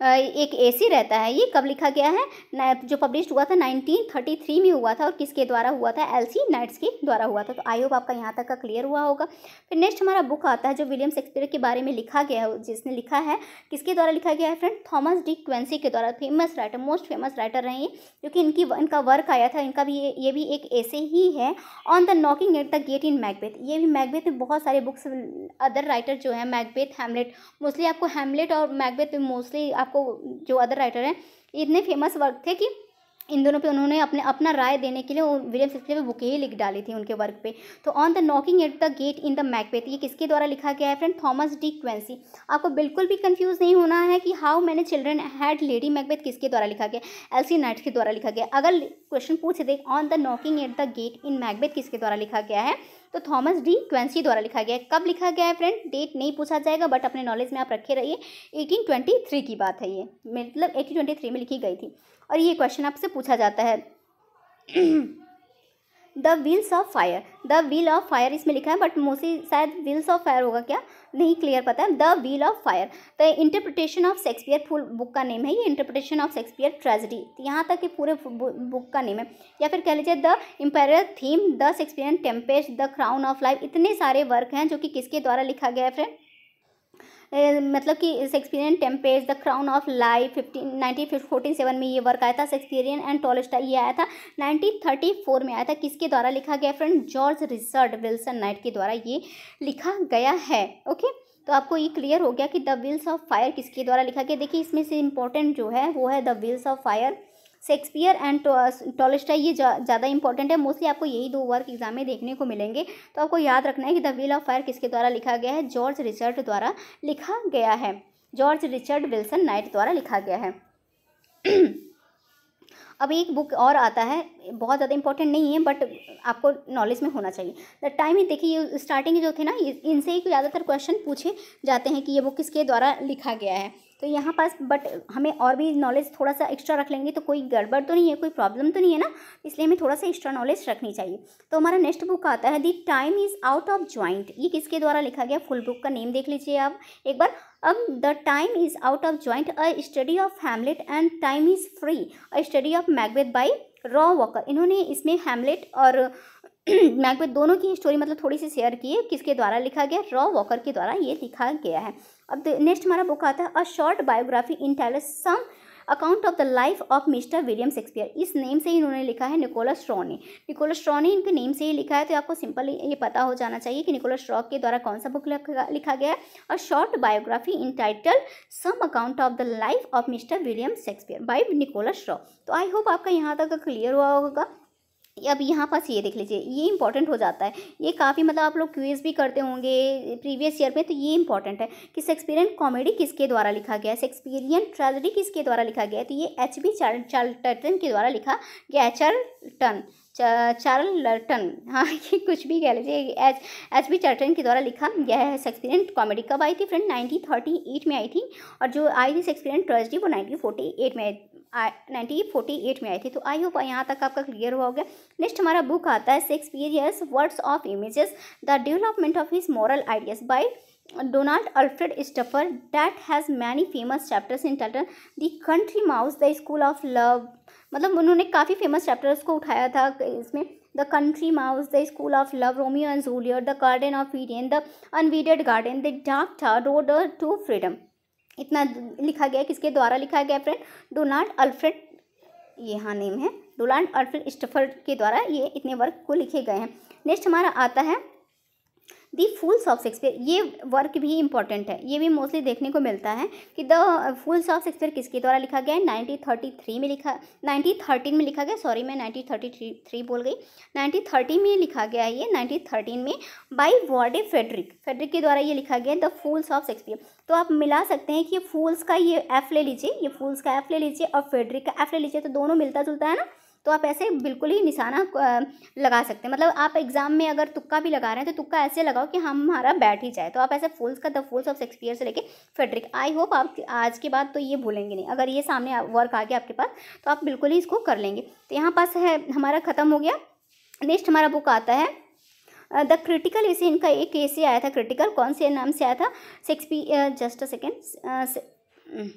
एक AC रहता है। ये कब लिखा गया है? जो पब्लिश हुआ था 1933 में हुआ था, और किसके द्वारा हुआ था? एल्सी नाइट्स के द्वारा हुआ था। तो आई होप आपका यहाँ तक का क्लियर हुआ होगा। फिर नेक्स्ट हमारा बुक आता है जो विलियम शेक्सपियर के बारे में लिखा गया है, जिसने लिखा है किसके द्वारा लिखा गया है फ्रेंड? थॉमस डी क्वेंसी के द्वारा। Famous writer, most famous writer रहे, क्योंकि इनका वर्क आया था, इनका भी ये भी एक ऐसे ही है, on the knocking at the gate in Macbeth. ये भी मैकबेथ में बहुत सारे बुक्स अदर राइटर जो है, मैकबेथ, हैमलेट, मोस्टली आपको हैमलेट और मैकबेथ में मोस्टली आपको जो अदर राइटर हैं इतने फेमस वर्क थे कि इन दोनों पे उन्होंने अपना राय देने के लिए विलियम शेक्सपियर पे बुक ही लिख डाली थी उनके वर्क पे। तो on the knocking at the gate in the Macbeth, ये किसके द्वारा लिखा गया है फ्रेंड? Thomas D क्वेंसी। आपको बिल्कुल भी कंफ्यूज नहीं होना है कि how many children had lady Macbeth किसके द्वारा लिखा गया? एल्सी नाइट्स के द्वारा लिखा गया। अगर क्वेश्चन पूछ दे on the knocking at the gate in Macbeth किसके द्वारा लिखा गया है, तो थॉमस डी क्वेंसी द्वारा लिखा गया है। कब लिखा गया है फ्रेंड? डेट नहीं पूछा जाएगा, बट अपने नॉलेज में आप रखे रहिए। 1823 की बात है, ये मतलब 1823 में लिखी गई थी। और ये क्वेश्चन आपसे पूछा जाता है the wheels of fire, the wheel of fire इसमें लिखा है, बट मोस्टली शायद व्हील्स ऑफ फायर होगा, क्या नहीं क्लियर पता है। The wheel of fire, the interpretation of Shakespeare, full book का नेम है ये, इंटरप्रिटेशन ऑफ शेक्सपियर ट्रेजेडी, यहाँ तक कि पूरे बुक का नेम है। या फिर कह लीजिए the imperial theme, the Shakespearean Tempest, the crown of life. इतने सारे वर्क हैं जो कि किसके द्वारा लिखा गया है फ्रेंड? मतलब कि Shakespearean Tempest, the crown of life 1947 में ये वर्क आया था। शेक्सपियरियन एंड टॉलस्टॉय ये आया था 1934 में आया था। किसके द्वारा लिखा गया friend? George Richard Wilson night के द्वारा ये लिखा गया है। ओके, तो आपको ये क्लियर हो गया कि द व्हील्स ऑफ फायर किसके द्वारा लिखा गया। देखिए इसमें से इंपॉर्टेंट जो है वो है the wheels of fire, Shakespeare and Tolstoy, ये ज़्यादा इंपॉर्टेंट है। मोस्टली आपको यही दो वर्क एग्जाम में देखने को मिलेंगे, तो आपको याद रखना है कि द व्हील ऑफ फायर किसके द्वारा लिखा गया है? जॉर्ज रिचर्ड द्वारा लिखा गया है, जॉर्ज रिचर्ड विल्सन नाइट द्वारा लिखा गया है। अब एक बुक और आता है, बहुत ज़्यादा इंपॉर्टेंट नहीं है बट आपको नॉलेज में होना चाहिए। द टाइम ही देखिए स्टार्टिंग जो थे ना, इनसे ही ज़्यादातर क्वेश्चन पूछे जाते हैं कि ये बुक किसके द्वारा लिखा गया है। तो यहाँ पास बट हमें और भी नॉलेज थोड़ा सा एक्स्ट्रा रख लेंगे तो कोई गड़बड़ तो नहीं है, कोई प्रॉब्लम तो नहीं है ना, इसलिए हमें थोड़ा सा एक्स्ट्रा नॉलेज रखनी चाहिए। तो हमारा नेक्स्ट बुक आता है the time is out of joint. ये किसके द्वारा लिखा गया? फुल बुक का नेम देख लीजिए आप एक बार। अब the time is out of joint, a study of Hamlet and time is free, a study of Macbeth by Roy Walker. इन्होंने इसमें हैमलेट और मैकबेथ दोनों की स्टोरी मतलब थोड़ी सी शेयर की है। किसके द्वारा लिखा गया? रॉ वॉकर के द्वारा ये लिखा गया है। अब नेक्स्ट हमारा बुक आता है a short biography in some account of the life of mister William Shakespeare. इस नेम से ही इन्होंने लिखा है, निकोलस स्ट्रॉ ने। निकोलस स्ट्रॉ ने इनके नेम से ही लिखा है, तो आपको सिंपल ये पता हो जाना चाहिए कि निकोलस स्ट्रॉ के द्वारा कौन सा बुक लिखा गया है। A short biography entitled some account of the life of mister William Shakespeare by Nicholas Straw. तो आई होप आपका यहाँ तक क्लियर हुआ होगा। अब यहाँ पास ये देख लीजिए, ये इंपॉर्टेंट हो जाता है, ये काफ़ी मतलब आप लोग क्विज भी करते होंगे प्रीवियस ईयर में, तो ये इंपॉर्टेंट है कि शेक्सपियरियन कॉमेडी किसके द्वारा लिखा गया है, शेक्सपियरियन ट्रेजेडी किसके द्वारा लिखा गया है। तो ये H.B. चार्ल्टन के द्वारा लिखा गया है। चार्ल्टन, हाँ ये कुछ भी कह लीजिए, H.B. चार्ल्टन के द्वारा लिखा गया है। शेक्सपियरियन कॉमेडी कब आई थी फ्रेंड? 1938 में आई थी, और जो आई थी शेक्सपियरियन ट्रेजेडी वो 1948 में आई थी। तो आई होप यहाँ तक आपका क्लियर हुआ होगा। नेक्स्ट हमारा बुक आता है Shakespeare's words of images, the development of his moral ideas by Donald Alfred Stauffer, that has many famous chapters in title the country mouse, the school of love. मतलब उन्होंने काफ़ी famous chapters को उठाया था इसमें। The country mouse, the school of love, Romeo and Juliet, the garden of Eden, the unweeded garden, the dark tower, road to freedom. इतना लिखा गया, किसके द्वारा लिखा गया फ्रेंड? डोनाल्ड अल्फ्रेड, ये हाँ नेम है, डोनाल्ड अल्फ्रेड स्टफर्ड के द्वारा ये इतने वर्क को लिखे गए हैं। नेक्स्ट हमारा आता है दी फूल्स ऑफ शेक्सपियर। ये वर्क भी इंपॉर्टेंट है, ये भी मोस्टली देखने को मिलता है कि द फूल्स ऑफ शेक्सपियर किसके द्वारा लिखा गया है? 1913 में लिखा, 1913 में लिखा गया, सॉरी मैं 1933 बोल गई, 1930 में लिखा गया है ये, 1913 में बाई वार्डे फेडरिक, फेडरिक के द्वारा ये लिखा गया द फूल्स ऑफ शेक्सपियर। तो आप मिला सकते हैं कि ये फूल्स का ये एफ ले लीजिए, ये फूल्स का एफ ले लीजिए और फेडरिक का एफ ले लीजिए, तो दोनों मिलता जुलता है ना, तो आप ऐसे बिल्कुल ही निशाना लगा सकते हैं। मतलब आप एग्जाम में अगर तुक्का भी लगा रहे हैं तो तुक्का ऐसे लगाओ कि हमारा बैठ ही जाए। तो आप ऐसे फूल्स का द फूल्स ऑफ शेक्सपियर से लेके फेडरिक, आई होप आप आज के बाद तो ये भूलेंगे नहीं। अगर ये सामने वर्क आ गया आपके पास तो आप बिल्कुल ही इसको कर लेंगे। तो यहाँ पास है हमारा ख़त्म हो गया। नेक्स्ट हमारा बुक आता है द क्रिटिकल एसे। इनका एक एसे आया था क्रिटिकल, कौन से नाम से आया था? शेक्सपियर, जस्ट अ सेकेंड,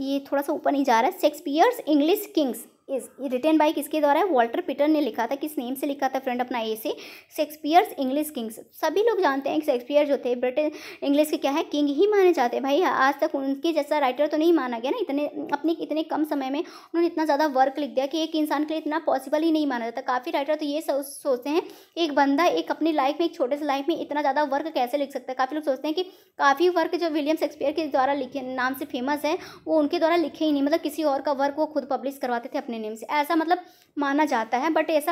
ये थोड़ा सा ऊपर नहीं जा रहा है। Shakespeare's English kings is written by किसके द्वारा है? वॉल्टर पीटर ने लिखा था। किस नेम से लिखा था फ्रेंड अपना एसे? Shakespeare's English Kings. सभी लोग जानते हैं कि शेक्सपियर जो थे ब्रिटिश इंग्लिश के क्या है, किंग ही माने जाते हैं भाई। आज तक उनके जैसा राइटर तो नहीं माना गया ना, इतने कम समय में उन्होंने इतना ज़्यादा वर्क लिख दिया कि एक इंसान के लिए इतना पॉसिबल ही नहीं माना जाता। काफ़ी राइटर तो ये सोचते हैं एक बंदा एक अपनी लाइफ में, एक छोटे से लाइफ में इतना ज़्यादा वर्क कैसे लिख सकता है। काफ़ी लोग सोचते हैं कि काफ़ी वर्क जो विलियम शेक्सपियर के द्वारा लिखे नाम से फेमस है वो उनके द्वारा लिखे ही नहीं, मतलब किसी और का वर्क वो खुद पब्लिश करवाते थे अपने नेम से, ऐसा मतलब माना जाता है। बट ऐसा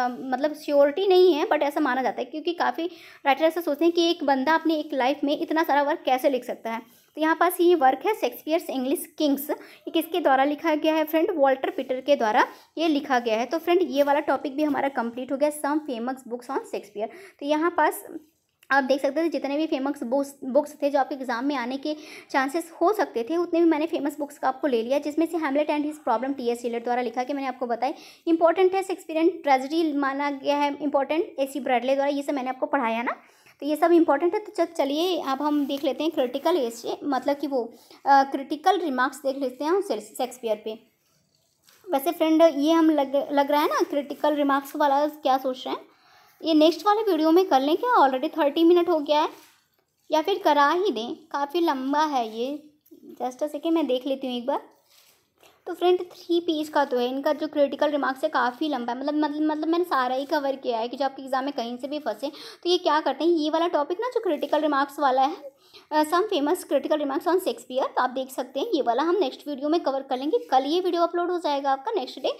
मतलब श्योरिटी नहीं है, बट ऐसा माना जाता है क्योंकि काफ़ी राइटर ऐसा सोचते हैं कि एक बंदा अपनी एक लाइफ में इतना सारा वर्क कैसे लिख सकता है। तो यहाँ पास ये वर्क है शेक्सपियर्स इंग्लिश किंग्स। ये किसके द्वारा लिखा गया है फ्रेंड? वॉल्टर पीटर के द्वारा ये लिखा गया है। तो फ्रेंड ये वाला टॉपिक भी हमारा कंप्लीट हो गया, some famous books on Shakespeare. तो यहाँ पास आप देख सकते थे जितने भी फेमस बुक्स थे जो आपके एग्जाम में आने के चांसेस हो सकते थे, उतने भी मैंने फेमस बुक्स का आपको ले लिया, जिसमें से Hamlet and his problem T S. Eliot द्वारा लिखा कि मैंने आपको बताया। इंपॉर्टेंट है शेक्सपियरियन ट्रेजेडी माना गया है इंपॉर्टेंट, ए.सी. ब्रैडले द्वारा, ये सब मैंने आपको पढ़ाया ना, तो ये सब इंपॉर्टेंट है। तो चलिए अब हम देख लेते हैं क्रिटिकल एसे, मतलब कि वो क्रिटिकल रिमार्क्स देख लेते हैं शेक्सपियर पे। वैसे फ्रेंड ये हम लग रहा है ना क्रिटिकल रिमार्क्स वाला क्या सोच रहे हैं, ये नेक्स्ट वाले वीडियो में कर लें क्या? ऑलरेडी 30 मिनट हो गया है, या फिर करा ही दें? काफ़ी लंबा है ये, जस्ट अ सेकेंड मैं देख लेती हूँ एक बार। तो फ्रेंड 3 पेज का तो है, इनका जो क्रिटिकल रिमार्क्स है काफ़ी लंबा है, मतलब मैंने सारा ही कवर किया है कि जो आपके एग्जाम में कहीं से भी फंसे तो ये क्या करते हैं, ये वाला टॉपिक ना जो क्रिटिकल रिमार्क्स वाला है, some famous critical remarks on Shakespeare, तो आप देख सकते हैं ये वाला हम नेक्स्ट वीडियो में कवर कर लेंगे। कल ये वीडियो अपलोड हो जाएगा आपका नेक्स्ट डे।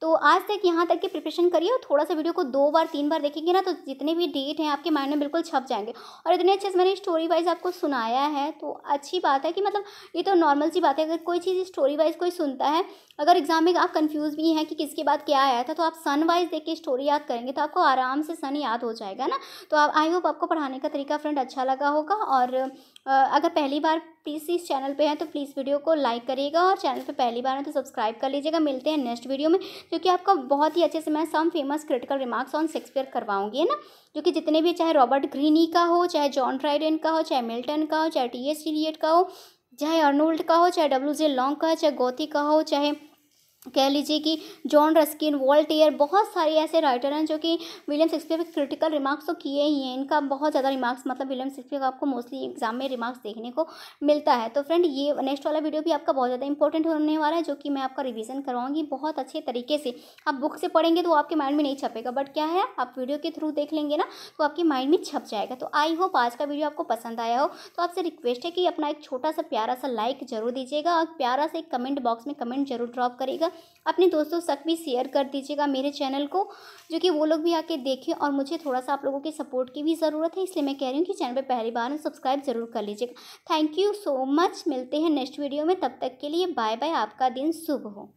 तो आज तक यहाँ तक की प्रिपरेशन करिए और थोड़ा सा वीडियो को 2 बार 3 बार देखेंगे ना, तो जितने भी डेट हैं आपके माइंड में बिल्कुल छप जाएंगे। और इतने अच्छे से मैंने स्टोरी वाइज आपको सुनाया है, तो अच्छी बात है कि मतलब ये तो नॉर्मल सी बात है, अगर कोई चीज़ स्टोरी वाइज कोई सुनता है, अगर एग्जाम में आप कंफ्यूज भी हैं कि किसके बाद क्या आया था, तो आप सन वाइज देख के स्टोरी याद करेंगे तो आपको आराम से सन याद हो जाएगा ना। तो आप आई होप आपको पढ़ाने का तरीका फ्रेंड अच्छा लगा होगा। और अगर पहली बार प्लीज़ इस चैनल पे हैं तो प्लीज़ वीडियो को लाइक करिएगा, और चैनल पे पहली बार है तो सब्सक्राइब कर लीजिएगा। मिलते हैं नेक्स्ट वीडियो में, क्योंकि आपका बहुत ही अच्छे से मैं some famous critical remarks on Shakespeare करवाऊंगी, है ना, जो कि जितने भी, चाहे रॉबर्ट ग्रीनी का हो, चाहे जॉन ड्राइडेन का हो, चाहे मिल्टन का हो, चाहे टी.एस. एलियट का हो, चाहे अर्नोल्ड का हो, चाहे W.J. लॉन्ग का हो, चाहे गोथी का हो, चाहे कह लीजिए कि जॉन रस्किन, वॉल्टेयर, बहुत सारे ऐसे राइटर हैं जो कि विलियम शेक्सपियर पे क्रिटिकल रिमार्क्स तो किए ही हैं। इनका बहुत ज़्यादा रिमार्क्स, मतलब विलियम शेक्सपियर का आपको मोस्टली एग्जाम में रिमार्क्स देखने को मिलता है। तो फ्रेंड ये नेक्स्ट वाला वीडियो भी आपका बहुत ज़्यादा इंपॉर्टेंट होने वाला है, जो कि मैं आपका रिवीजन करवाऊंगी बहुत अच्छे तरीके से। आप बुक से पढ़ेंगे तो आपके माइंड में नहीं छपेगा, बट क्या है आप वीडियो के थ्रू देख लेंगे ना तो आपके माइंड में छप जाएगा। तो आई होप आज का वीडियो आपको पसंद आया हो। तो आपसे रिक्वेस्ट है कि अपना एक छोटा सा प्यारा सा लाइक जरूर दीजिएगा, और प्यारा सा एक कमेंट बॉक्स में कमेंट जरूर ड्रॉप करिएगा। अपने दोस्तों तक भी शेयर कर दीजिएगा मेरे चैनल को, जो कि वो लोग भी आके देखें। और मुझे थोड़ा सा आप लोगों की सपोर्ट की भी ज़रूरत है, इसलिए मैं कह रही हूँ कि चैनल पे पहली बार है सब्सक्राइब जरूर कर लीजिएगा। थैंक यू सो मच, मिलते हैं नेक्स्ट वीडियो में, तब तक के लिए बाय बाय, आपका दिन शुभ हो।